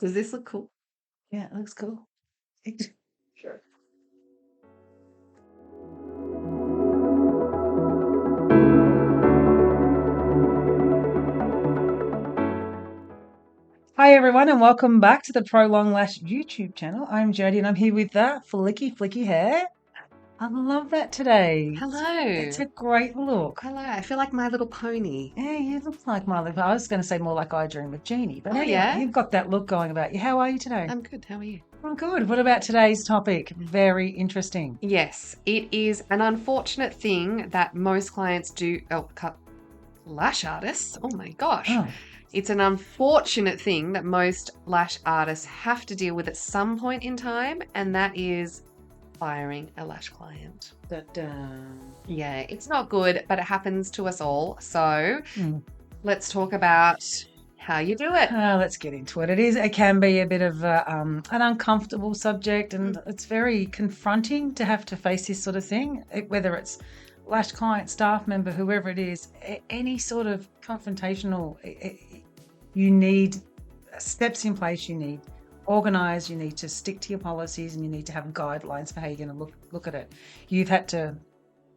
Does this look cool? Yeah, it looks cool. Sure. Hi everyone, and welcome back to the Prolong Lash YouTube channel. I'm Jodi, and I'm here with flicky hair. I love that today. Hello. It's a great look. Hello. I feel like My Little Pony. Yeah, you look like my little. I was going to say more like I Dream of Jeannie, but Oh, anyway, yeah? you've got that look going about you. How are you today? I'm good. How are you? I'm good. What about today's topic? Very interesting. Yes, it is an unfortunate thing that most clients do. Oh, cut lash artists. Oh my gosh. Oh, It's an unfortunate thing that most lash artists have to deal with at some point in time, and that is firing a lash client. Yeah, it's not good, but it happens to us all. So let's talk about how you do it. let's get into it. It can be a bit of an uncomfortable subject, and it's very confronting to have to face this sort of thing, whether it's lash client, staff member, whoever it is, any sort of confrontational. You need steps in place. You need organise. You need to stick to your policies, and you need to have guidelines for how you're going to look at it. You've had to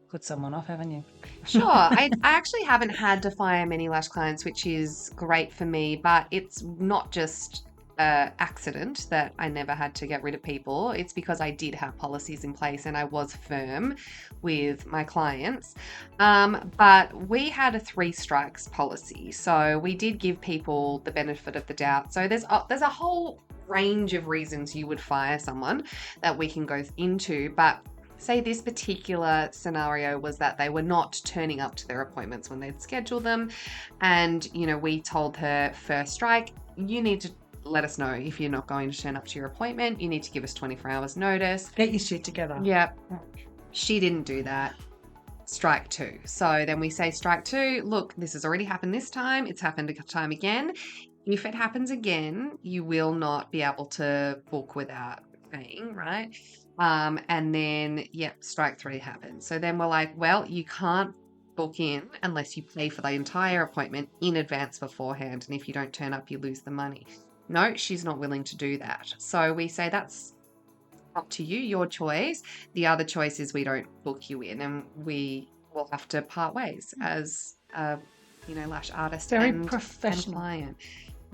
put someone off, haven't you? Sure. I actually haven't had to fire many lash clients, which is great for me, but it's not just an accident that I never had to get rid of people. It's because I did have policies in place and I was firm with my clients. But we had a 3 strikes policy. So we did give people the benefit of the doubt. So there's a whole range of reasons you would fire someone that we can go into, but say this particular scenario was that they were not turning up to their appointments when they'd scheduled them. And, we told her first strike, you need to let us know if you're not going to turn up to your appointment. You need to give us 24 hours notice. Get your shit together. Yep. She didn't do that. Strike 2. So then we say strike 2, look, this has already happened this time. It's happened a time again. If it happens again, you will not be able to book without paying, right? And then, strike 3 happens. So then we're like, well, you can't book in unless you pay for the entire appointment in advance beforehand. And if you don't turn up, you lose the money. No, she's not willing to do that. So we say that's up to you, your choice. The other choice is we don't book you in, and we will have to part ways as lash artist Very professional. client.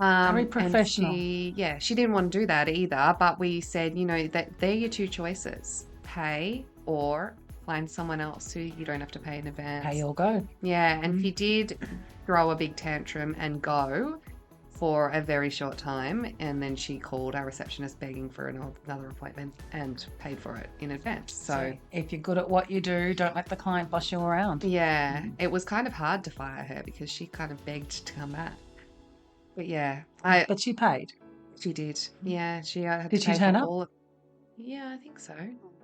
Very professional. And she didn't want to do that either, but we said, that they're your 2 choices: pay or find someone else who you don't have to pay in advance. Pay or go. Yeah, and she did throw a big tantrum and go for a very short time, and then she called our receptionist begging for another appointment and paid for it in advance. So if you're good at what you do, don't let the client boss you around. Yeah, it was kind of hard to fire her because she kind of begged to come back. But yeah, but she paid. She did. Yeah, she had Did to pay she turn for up? Yeah, I think so.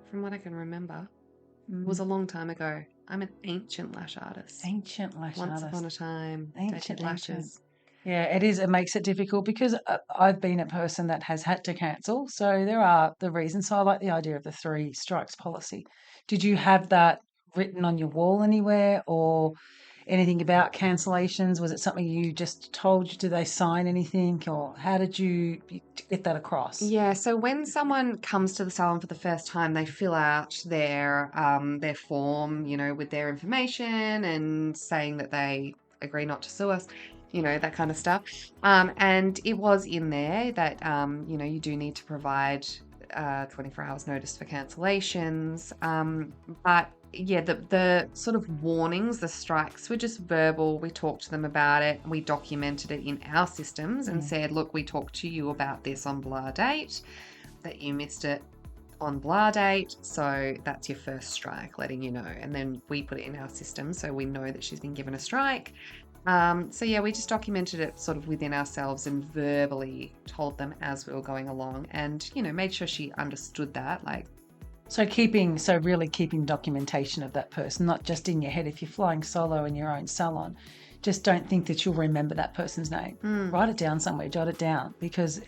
From what I can remember, it was a long time ago. I'm an ancient lash artist. Ancient lash artist. Once upon a time, Ancient lashes. Yeah, it is. It makes it difficult because I've been a person that has had to cancel. So there are the reasons. So I like the idea of the 3 strikes policy. Did you have that written on your wall anywhere, or anything about cancellations? Was it something you just told you? Did they sign anything, or how did you get that across? Yeah, so when someone comes to the salon for the first time, they fill out their form, with their information and saying that they agree not to sue us, that kind of stuff. And it was in there that you do need to provide 24 hours notice for cancellations. But yeah, the sort of warnings, the strikes were just verbal. We talked to them about it. We documented it in our systems and said, look, we talked to you about this on blah date, that you missed it on blah date. So that's your first strike, letting you know. And then we put it in our system so we know that she's been given a strike. So yeah, we just documented it sort of within ourselves and verbally told them as we were going along, and made sure she understood that. So really keeping documentation of that person, not just in your head. If you're flying solo in your own salon, just don't think that you'll remember that person's name. Write it down somewhere, jot it down, because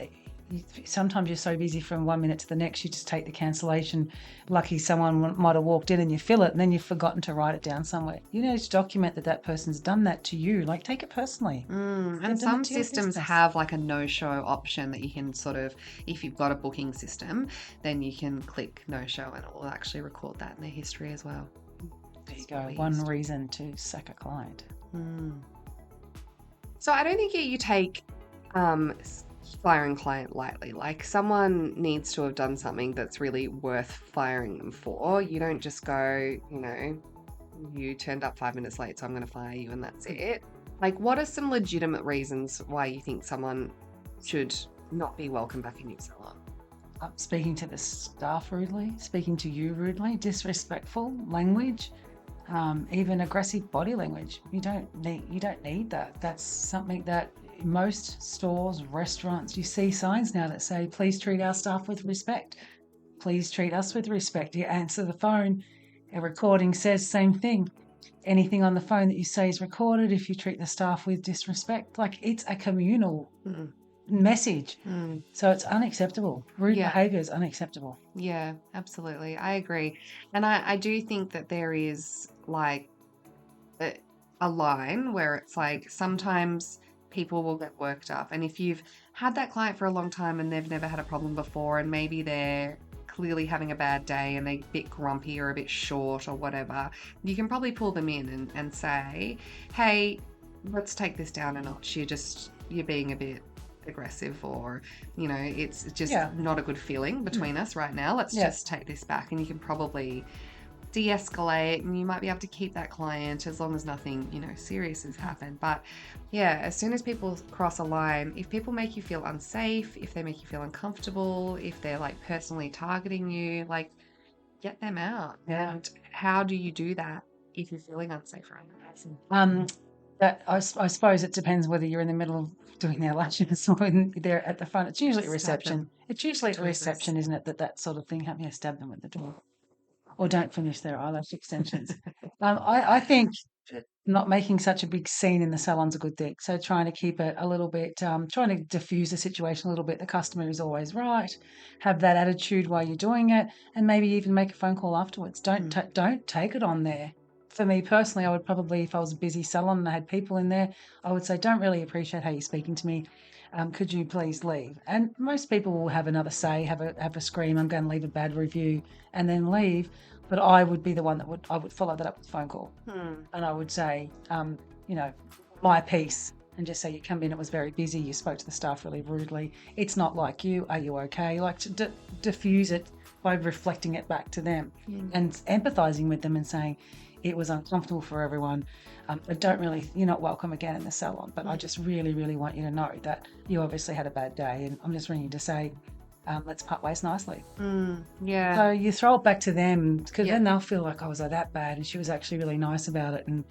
sometimes you're so busy from 1 minute to the next, you just take the cancellation. Lucky someone might have walked in and you fill it, and then you've forgotten to write it down somewhere. You need to document that person's done that to you. Like, take it personally. And They've done some it to your systems business. have like a no-show option that you can sort of, if you've got a booking system, then you can click no-show and it will actually record that in their history as well. There you That's go. what we One used. reason to sack a client. So I don't think you take firing a client lightly. Like, someone needs to have done something that's really worth firing them for. You don't just go, you turned up 5 minutes late, so I'm going to fire you and that's it. Like, what are some legitimate reasons why you think someone should not be welcome back in your salon? Speaking to the staff rudely, speaking to you rudely, disrespectful language, even aggressive body language. You don't need that. That's something that most stores, restaurants, you see signs now that say, please treat our staff with respect. Please treat us with respect. You answer the phone, a recording says same thing. Anything on the phone that you say is recorded if you treat the staff with disrespect. Like, it's a communal message. So it's unacceptable. Rude behaviour is unacceptable. Yeah, absolutely. I agree. And I do think that there is like a line where it's like sometimes people will get worked up. And if you've had that client for a long time and they've never had a problem before, and maybe they're clearly having a bad day and they're a bit grumpy or a bit short or whatever, you can probably pull them in and say, hey, let's take this down a notch. You're being a bit aggressive, or it's just not a good feeling between us right now. Let's just take this back. And you can probably de-escalate, and you might be able to keep that client as long as nothing serious has happened. But as soon as people cross a line, if people make you feel unsafe, if they make you feel uncomfortable, if they're like personally targeting you, like, get them out. And how do you do that if you're feeling unsafe around the person? That I suppose it depends whether you're in the middle of doing their lashes or they're at the front. It's usually at reception. It's usually at reception, isn't it, that sort of thing happens. Yeah, stab them at the door. Or don't finish their eyelash extensions. I think not making such a big scene in the salon's a good thing. So trying to keep it a little bit, trying to diffuse the situation a little bit. The customer is always right. Have that attitude while you're doing it, and maybe even make a phone call afterwards. Don't take it on there. For me personally, I would probably, if I was a busy salon and I had people in there, I would say, don't really appreciate how you're speaking to me. Could you please leave? And most people will have another say, have a scream, I'm going to leave a bad review, and then leave. But I would be the one that would follow that up with a phone call. And I would say, my piece, and just say, you come in, it was very busy, you spoke to the staff really rudely. It's not like you. Are you okay? Like, to diffuse it by reflecting it back to them and empathizing with them and saying, it was uncomfortable for everyone. You're not welcome again in the salon, but I just really, really want you to know that you obviously had a bad day, and I'm just ringing to say, let's part ways nicely. So you throw it back to them, because then they'll feel like, was I that bad? And she was actually really nice about it. And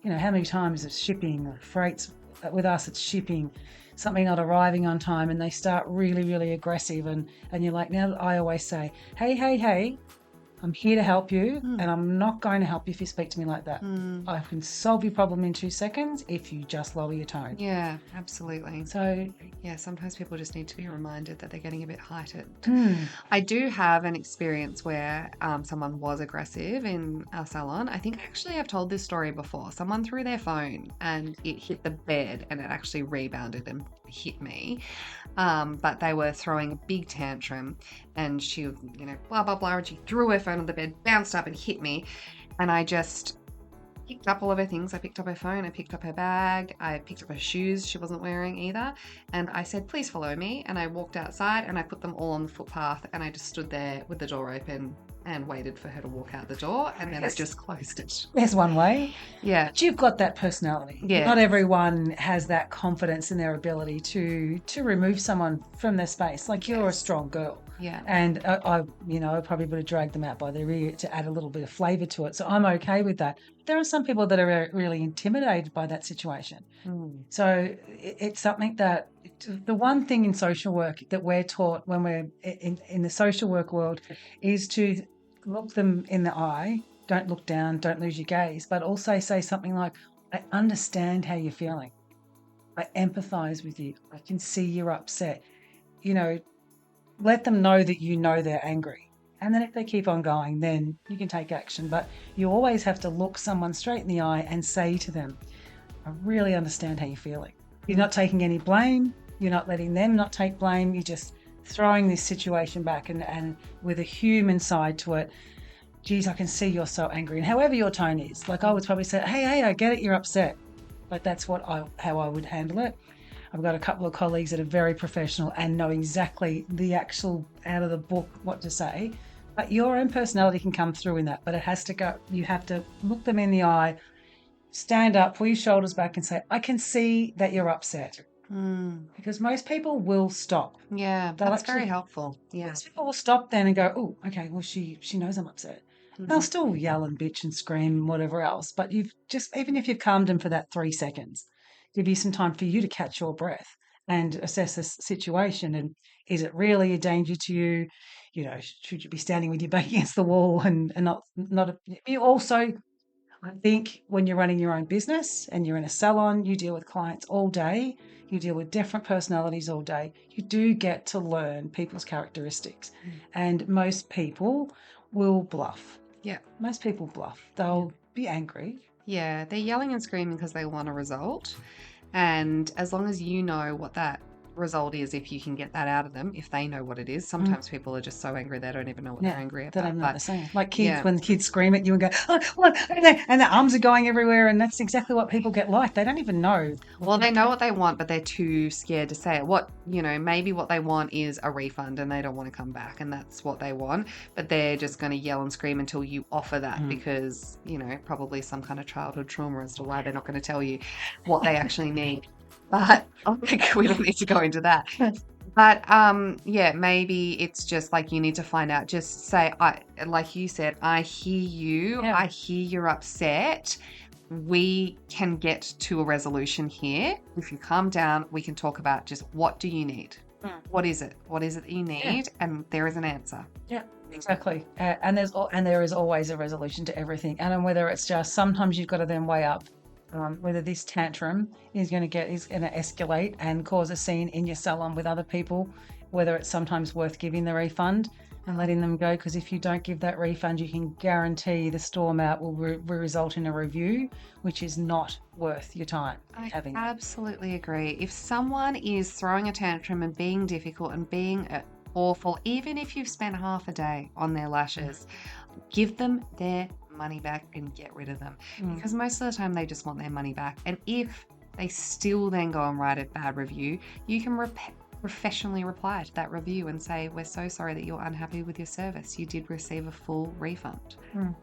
how many times it's shipping, freights with us, it's shipping, something not arriving on time, and they start really, really aggressive. And you're like, now I always say, hey, I'm here to help you, and I'm not going to help you if you speak to me like that. I can solve your problem in 2 seconds if you just lower your tone. Yeah, absolutely. So, sometimes people just need to be reminded that they're getting a bit heightened. I do have an experience where someone was aggressive in our salon. I think actually I've told this story before. Someone threw their phone and it hit the bed, and it actually rebounded and hit me. But they were throwing a big tantrum, and she, blah, blah, blah, and she threw her phone on the bed, bounced up and hit me. And I just picked up all of her things. I picked up her phone, I picked up her bag, I picked up her shoes she wasn't wearing either. And I said, please follow me. And I walked outside and I put them all on the footpath, and I just stood there with the door open and waited for her to walk out the door, and then I just closed it. There's one way. Yeah. But you've got that personality. Yeah. Not everyone has that confidence in their ability to remove someone from their space. Like, you're a strong girl. Yeah. And I probably would have dragged them out by their ear to add a little bit of flavour to it. So I'm okay with that. There are some people that are really intimidated by that situation. So it's something that, the one thing in social work that we're taught when we're in the social work world is to look them in the eye, don't look down, don't lose your gaze, but also say something like, I understand how you're feeling. I empathise with you. I can see you're upset. let them know that they're angry. And then if they keep on going, then you can take action. But you always have to look someone straight in the eye and say to them, I really understand how you're feeling. You're not taking any blame. You're not letting them not take blame. You're just throwing this situation back and with a human side to it. Geez, I can see you're so angry. And however your tone is, like I would probably say, hey, I get it, you're upset. But that's how I would handle it. I've got a couple of colleagues that are very professional and know exactly the actual out of the book what to say. But your own personality can come through in that. But it has to go, you have to look them in the eye, stand up, pull your shoulders back and say, I can see that you're upset. Because most people will stop. Yeah, that's very helpful. Yeah. Most people will stop then and go, oh, okay, well, she knows I'm upset. They'll still yell and bitch and scream and whatever else. But you've just, even if you've calmed them for that 3 seconds, give you some time for you to catch your breath and assess this situation. And is it really a danger to you? Should you be standing with your back against the wall and not you also, I think when you're running your own business and you're in a salon, you deal with clients all day, you deal with different personalities all day. You do get to learn people's characteristics. And most people will bluff. Yeah. Most people bluff. They'll be angry. Yeah, they're yelling and screaming because they want a result. And as long as you know what that result is, if you can get that out of them, if they know what it is. Sometimes people are just so angry they don't even know what they're angry about. They don't know what they're saying. Like kids, when the kids scream at you and go, oh, what? And their arms are going everywhere, and that's exactly what people get like. They don't even know. Well, they know what they want, but they're too scared to say it. Maybe what they want is a refund and they don't want to come back, and that's what they want. But they're just going to yell and scream until you offer that because, probably some kind of childhood trauma as to why they're not going to tell you what they actually need. But we don't need to go into that. But maybe it's just like you need to find out. Just say, like you said, I hear you. Yeah. I hear you're upset. We can get to a resolution here. If you calm down, we can talk about just what do you need? What is it? What is it that you need? Yeah. And there is an answer. Yeah, exactly. And there is always a resolution to everything. And whether it's just sometimes you've got to then weigh up whether this tantrum is going to escalate and cause a scene in your salon with other people, whether it's sometimes worth giving the refund and letting them go, because if you don't give that refund, you can guarantee the storm out will result in a review, which is not worth your time having. I absolutely agree. If someone is throwing a tantrum and being difficult and being awful, even if you've spent half a day on their lashes, give them their money back and get rid of them, because most of the time they just want their money back. And if they still then go and write a bad review, you can professionally reply to that review and say, we're so sorry that you're unhappy with your service. You did receive a full refund.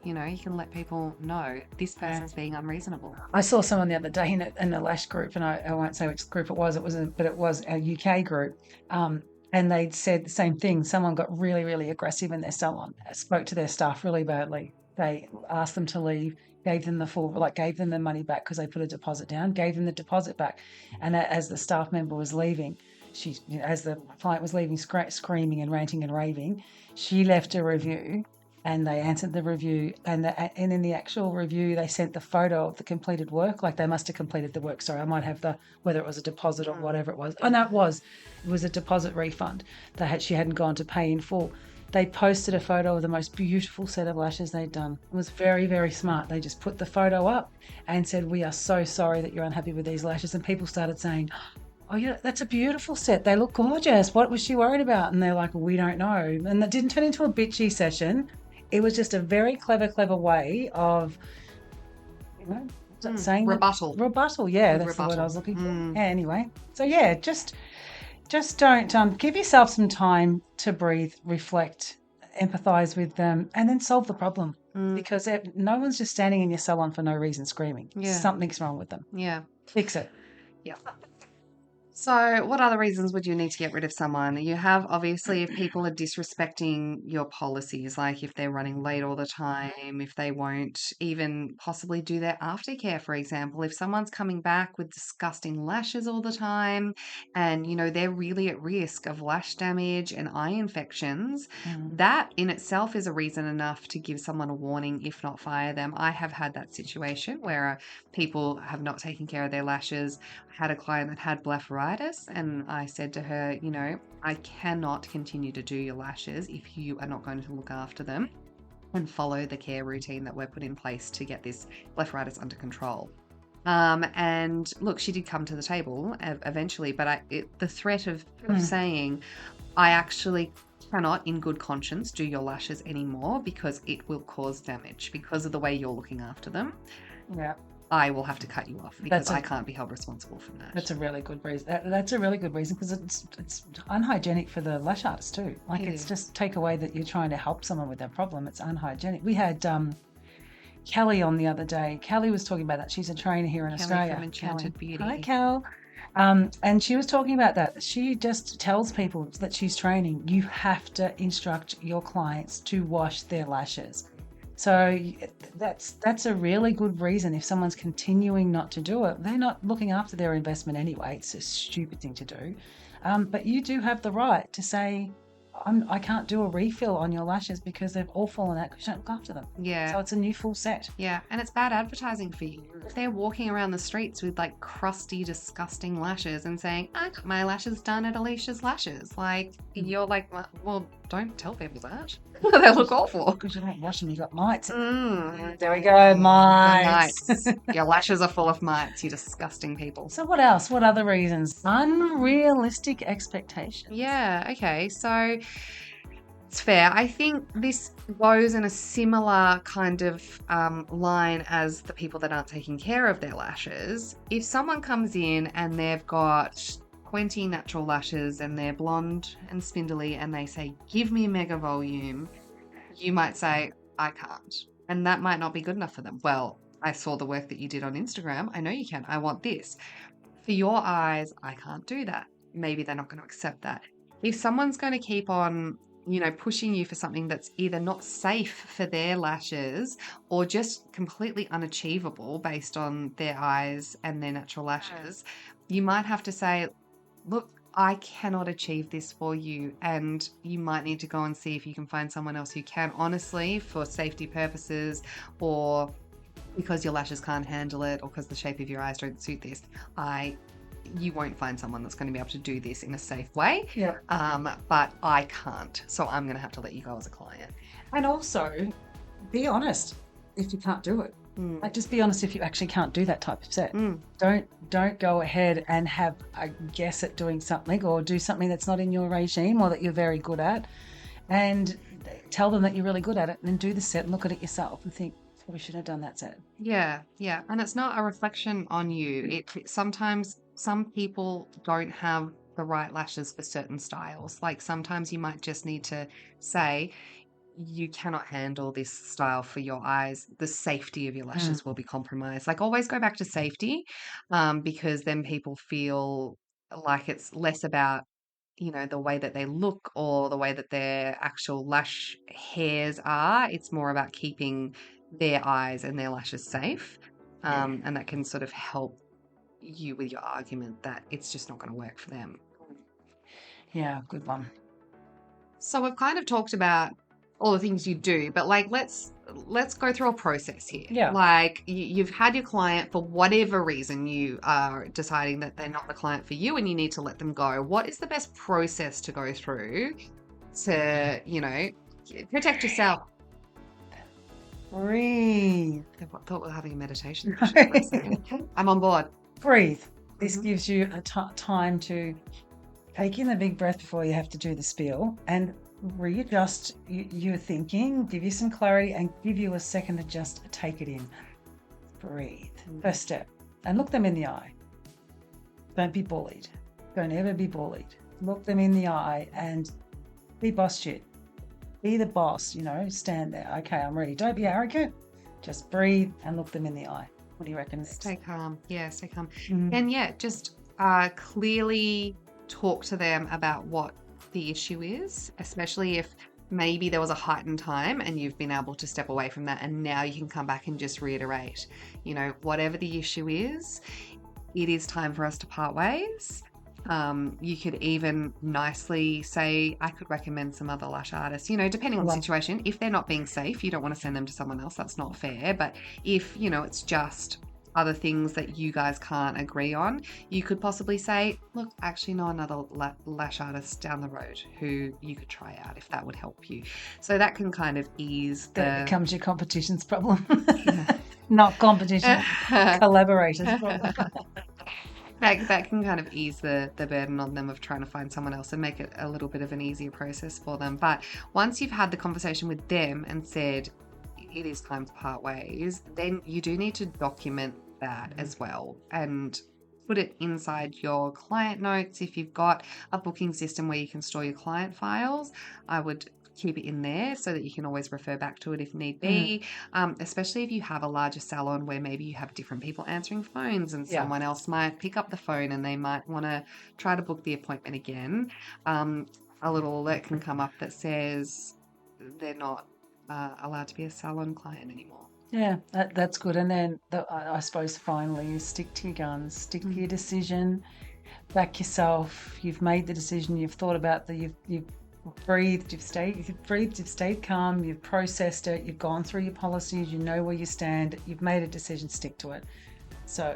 You can let people know this person's being unreasonable. I saw someone the other day in the Lash group, and I won't say which group it was, but it was a UK group. And they'd said the same thing. Someone got really, really aggressive in their salon, spoke to their staff really badly. They asked them to leave, gave them the money back because they put a deposit down, gave them the deposit back. And as the staff member was leaving, as the client was leaving, screaming and ranting and raving, she left a review, and they answered the review. And in the actual review, they sent the photo of the completed work. Like they must have completed the work. Sorry, I might have whether it was a deposit or whatever it was. Oh no, it was a deposit refund. She hadn't gone to pay in full. They posted a photo of the most beautiful set of lashes they'd done. It was very, very smart. They just put the photo up and said, we are so sorry that you're unhappy with these lashes. And people started saying, oh, yeah, that's a beautiful set. They look gorgeous. What was she worried about? And they're like, we don't know. And that didn't turn into a bitchy session. It was just a very clever way of, saying rebuttal. Rebuttal, yeah, that's the word I was looking for. Yeah, anyway. So yeah, just don't give yourself some time to breathe, reflect, empathize with them, and then solve the problem. Because no one's just standing in your salon for no reason screaming. Yeah. Something's wrong with them. Yeah. Fix it. Yeah. So what other reasons would you need to get rid of someone? You have, obviously, if people are disrespecting your policies, like if they're running late all the time, if they won't even possibly do their aftercare, for example, if someone's coming back with disgusting lashes all the time and, they're really at risk of lash damage and eye infections, that in itself is a reason enough to give someone a warning, if not fire them. I have had that situation where people have not taken care of their lashes. I had a client that had blepharitis blepharitis. And I said to her, I cannot continue to do your lashes if you are not going to look after them and follow the care routine that we're put in place to get this blepharitis under control. And look, she did come to the table eventually, but the threat of saying, I actually cannot in good conscience do your lashes anymore because it will cause damage because of the way you're looking after them. Yeah. I will have to cut you off because I can't be held responsible for that. That's a really good reason. That's a really good reason because it's unhygienic for the lash artist too. Like it's just take away that you're trying to help someone with their problem. It's unhygienic. We had Kelly on the other day. Kelly was talking about that. She's a trainer here in Australia. From Enchanted Beauty. Hi, Kel. And she was talking about that. She just tells people that she's training, you have to instruct your clients to wash their lashes. So that's a really good reason. If someone's continuing not to do it, they're not looking after their investment anyway. It's a stupid thing to do. But you do have the right to say, I can't do a refill on your lashes because they've all fallen out because you don't look after them. Yeah. So it's a new full set. Yeah. And it's bad advertising for you. If they're walking around the streets with like crusty, disgusting lashes and saying, I got my lashes done at Alicia's Lashes. Like, you're like, well, don't tell people that. They look awful. Because you don't wash them, you got mites. There we go, mites. Your lashes are full of mites, you disgusting people. So what else? What other reasons? Unrealistic expectations. Yeah, okay. So it's fair. I think this goes in a similar kind of line as the people that aren't taking care of their lashes. If someone comes in and they've got 20 natural lashes and they're blonde and spindly and they say, give me mega volume, you might say, I can't. And that might not be good enough for them. Well, I saw the work that you did on Instagram. I know you can. I want this. For your eyes, I can't do that. Maybe they're not going to accept that. If someone's going to keep on, pushing you for something that's either not safe for their lashes or just completely unachievable based on their eyes and their natural lashes, you might have to say, look, I cannot achieve this for you, and you might need to go and see if you can find someone else who can. Honestly, for safety purposes or because your lashes can't handle it or because the shape of your eyes don't suit this, you won't find someone that's going to be able to do this in a safe way. Yeah. But I can't, so I'm going to have to let you go as a client. And also, be honest if you can't do it. Like, just be honest if you actually can't do that type of set. Don't go ahead and have a guess at doing something or do something that's not in your regime or that you're very good at, and tell them that you're really good at it, and then do the set and look at it yourself and think, we should have done that set. Yeah. And it's not a reflection on you. Sometimes some people don't have the right lashes for certain styles. Like sometimes you might just need to say, you cannot handle this style for your eyes. The safety of your lashes will be compromised. Like always go back to safety, because then people feel like it's less about, the way that they look or the way that their actual lash hairs are. It's more about keeping their eyes and their lashes safe. And that can sort of help you with your argument that it's just not going to work for them. Yeah, good one. So we've kind of talked about all the things you do, but like let's go through a process here. Yeah. Like you've had your client for whatever reason, you are deciding that they're not the client for you and you need to let them go. What is the best process to go through to, protect yourself? Breathe. I thought we were having a meditation session for a second. I'm on board. Breathe. This gives you a time to take in a big breath before you have to do the spiel and readjust your thinking, give you some clarity, and give you a second to just take it in. Breathe. First step. And look them in the eye. Don't be bullied. Don't ever be bullied. Look them in the eye and be boss shit. Be the boss, stand there. Okay, I'm ready. Don't be arrogant. Just breathe and look them in the eye. What do you reckon? Stay calm. Yeah, stay calm. And just clearly talk to them about what the issue is, especially if maybe there was a heightened time and you've been able to step away from that and now you can come back and just reiterate, whatever the issue is, it is time for us to part ways. You could even nicely say, I could recommend some other lash artists, depending on the situation. If they're not being safe, you don't want to send them to someone else. That's not fair. But if, it's just other things that you guys can't agree on, you could possibly say, look, I actually know another lash artist down the road who you could try out if that would help you. So that can kind of ease That the becomes your competition's problem. Not competition, collaborators problem. that can kind of ease the burden on them of trying to find someone else and make it a little bit of an easier process for them. But once you've had the conversation with them and said it is time to part ways, then you do need to document that as well and put it inside your client notes. If you've got a booking system where you can store your client files, I would keep it in there so that you can always refer back to it if need be, especially if you have a larger salon where maybe you have different people answering phones and someone else might pick up the phone and they might want to try to book the appointment again. A little alert can come up that says they're not allowed to be a salon client anymore. Yeah, that's good. And then I suppose finally, stick to your guns, stick to your decision, back yourself. You've made the decision. You've thought about you've breathed. You've stayed calm. You've processed it. You've gone through your policies. You know where you stand. You've made a decision. Stick to it. So,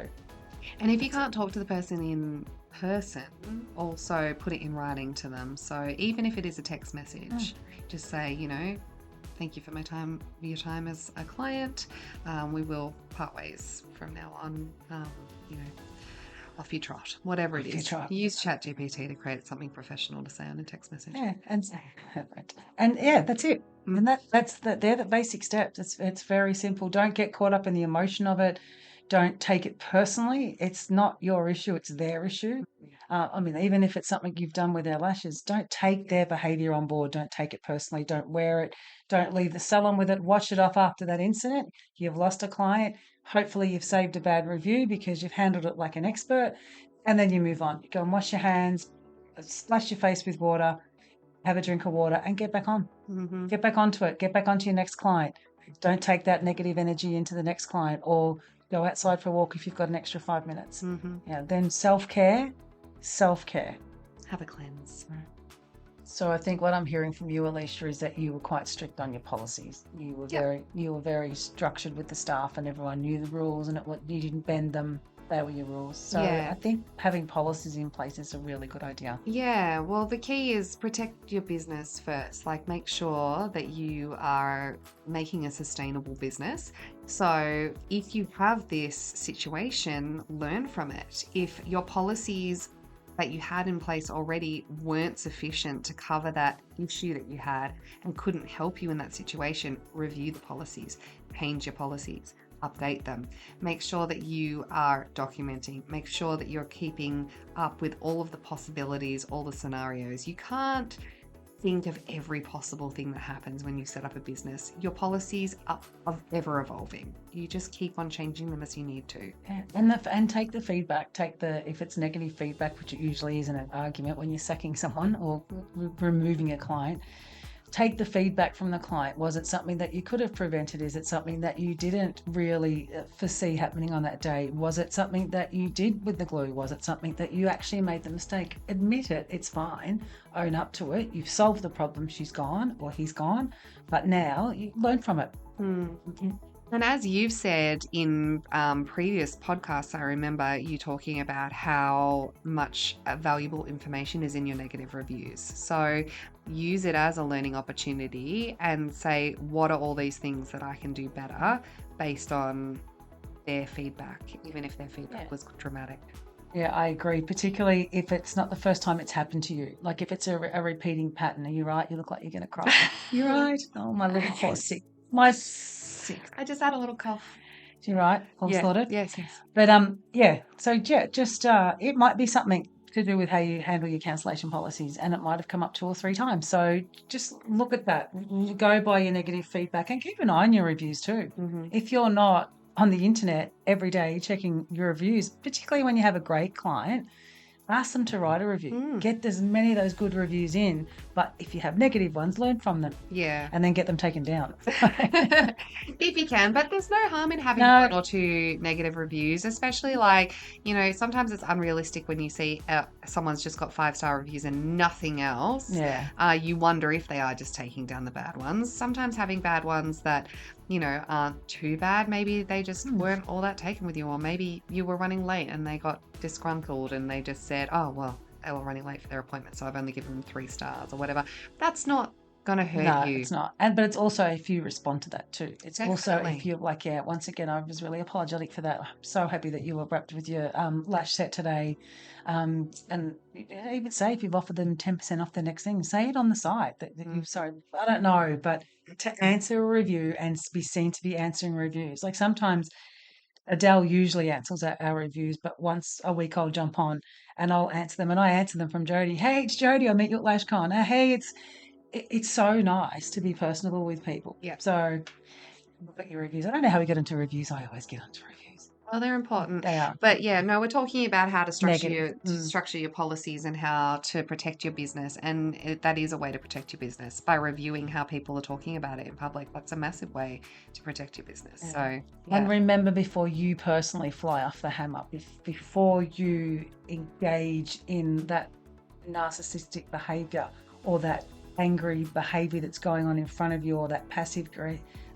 and if you can't talk to the person in person, also put it in writing to them. So even if it is a text message, just say, thank you for your time as a client. We will part ways from now on. Off you trot, whatever it is. Use ChatGPT to create something professional to say on a text message. Yeah, and that's it. And they're the basic steps. It's very simple. Don't get caught up in the emotion of it. Don't take it personally. It's not your issue, it's their issue. Even if it's something you've done with their lashes, don't take their behavior on board. Don't take it personally. Don't wear it. Don't leave the salon with it. Wash it off after that incident. You've lost a client. Hopefully you've saved a bad review because you've handled it like an expert, and then you move on. You go and wash your hands, splash your face with water, have a drink of water, and get back on. Get back onto it. Get back onto your next client. Don't take that negative energy into the next client, or go outside for a walk if you've got an extra 5 minutes. Then self-care. Have a cleanse. So I think what I'm hearing from you, Alicia, is that you were quite strict on your policies. You were very structured with the staff, and everyone knew the rules, and you didn't bend them. They were your rules. So I think having policies in place is a really good idea. Yeah, well, the key is protect your business first. Like, make sure that you are making a sustainable business. So if you have this situation, learn from it. If your policies that you had in place already weren't sufficient to cover that issue that you had and couldn't help you in that situation, review the policies, change your policies, update them. Make sure that you are documenting. Make sure that you're keeping up with all of the possibilities, all the scenarios. You can't think of every possible thing that happens when you set up a business. Your policies are ever evolving. You just keep on changing them as you need to. And take the feedback. If it's negative feedback, which it usually is in an argument when you're sacking someone or removing a client, take the feedback from the client. Was it something that you could have prevented? Is it something that you didn't really foresee happening on that day? Was it something that you did with the glue? Was it something that you actually made the mistake? Admit it. It's fine. Own up to it. You've solved the problem. She's gone or he's gone. But now you learn from it. And as you've said in previous podcasts, I remember you talking about how much valuable information is in your negative reviews. So use it as a learning opportunity and say, what are all these things that I can do better based on their feedback, even if their feedback was dramatic. Yeah, I agree, particularly if it's not the first time it's happened to you. Like if it's a repeating pattern, are you right? You look like you're going to cry. You're right. Oh, my little poor sick. I just had a little cough. You're right. All sorted. Yes. But just it might be something to do with how you handle your cancellation policies, and it might have come up 2 or 3 times. So just look at that. Go by your negative feedback and keep an eye on your reviews too. If you're not on the internet every day checking your reviews, particularly when you have a great client, ask them to write a review. Get as many of those good reviews in, but if you have negative ones, learn from them. Yeah. And then get them taken down. If you can, but there's no harm in having 1 or 2 negative reviews, especially sometimes it's unrealistic when you see someone's just got 5-star reviews and nothing else. Yeah. You wonder if they are just taking down the bad ones. Sometimes having bad ones that aren't too bad. Maybe they just Mm. weren't all that taken with you, or maybe you were running late and they got disgruntled and they just said, oh, well, they were running late for their appointment, so I've only given them 3 stars or whatever. That's not going to hurt No, you. it's not. But it's also if you respond to that too. It's also if Definitely. you're like, yeah, once again, I was really apologetic for that. I'm so happy that you were wrapped with your lash set today. And even say if you've offered them 10% off the next thing, say it on the side that Mm, you've, sorry, I don't know, but to answer a review and be seen to be answering reviews. Like sometimes Adele usually answers our reviews, but once a week I'll jump on and I'll answer them, and I answer them from Jodi. Hey, it's Jodi. I met you at LashCon. Hey, it's so nice to be personable with people. yeah. So look at your reviews. I don't know how we get into reviews. I always get into reviews. Well, they're important. They are But yeah, no, we're talking about how to negative. structure your policies and how to protect your business. And that is a way to protect your business by reviewing how people are talking about it in public. That's a massive way to protect your business. Yeah. So, And yeah. remember, before you personally fly off the hammer, before you engage in that narcissistic behavior or that angry behavior that's going on in front of you, or that passive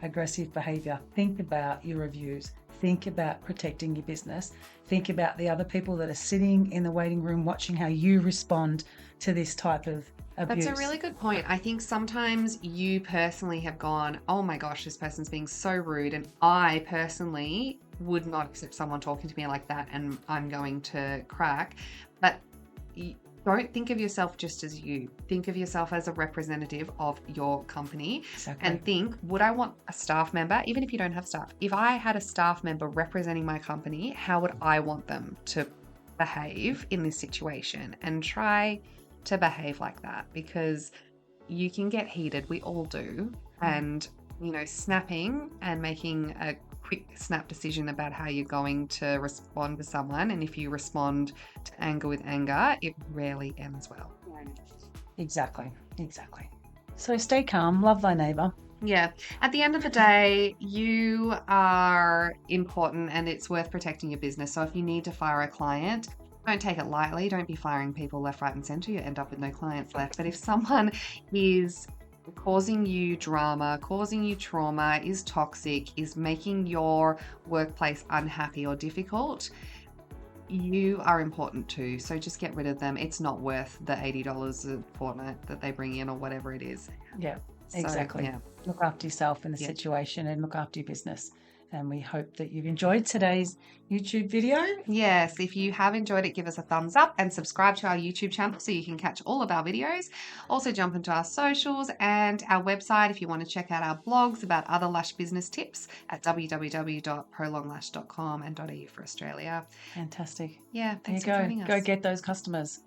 aggressive behavior, think about your reviews. Think about protecting your business. Think about the other people that are sitting in the waiting room watching how you respond to this type of abuse. That's a really good point. I think sometimes you personally have gone, oh my gosh, this person's being so rude. And I personally would not accept someone talking to me like that, and I'm going to crack. But don't think of yourself just as you. Think of yourself as a representative of your company. Exactly. And think, would I want a staff member, even if you don't have staff, if I had a staff member representing my company, how would I want them to behave in this situation? And try to behave like that, because you can get heated. We all do. And, snapping and making a quick snap decision about how you're going to respond to someone. And if you respond to anger with anger, it rarely ends well. Exactly. So stay calm, love thy neighbour. Yeah. At the end of the day, you are important and it's worth protecting your business. So if you need to fire a client, don't take it lightly. Don't be firing people left, right, and center. You end up with no clients left. But if someone is causing you drama, causing you trauma, is toxic, is making your workplace unhappy or difficult, you are important too. So just get rid of them. It's not worth the $80 a fortnight that they bring in or whatever it is. Yeah, So, exactly. yeah. Look after yourself in the Yeah. situation and look after your business. And we hope that you've enjoyed today's YouTube video. Yes, if you have enjoyed it, give us a thumbs up and subscribe to our YouTube channel so you can catch all of our videos. Also jump into our socials and our website if you want to check out our blogs about other lash business tips at www.prolonglash.com and .au for Australia. Fantastic. Yeah, There you thanks for go. joining us. Go get those customers.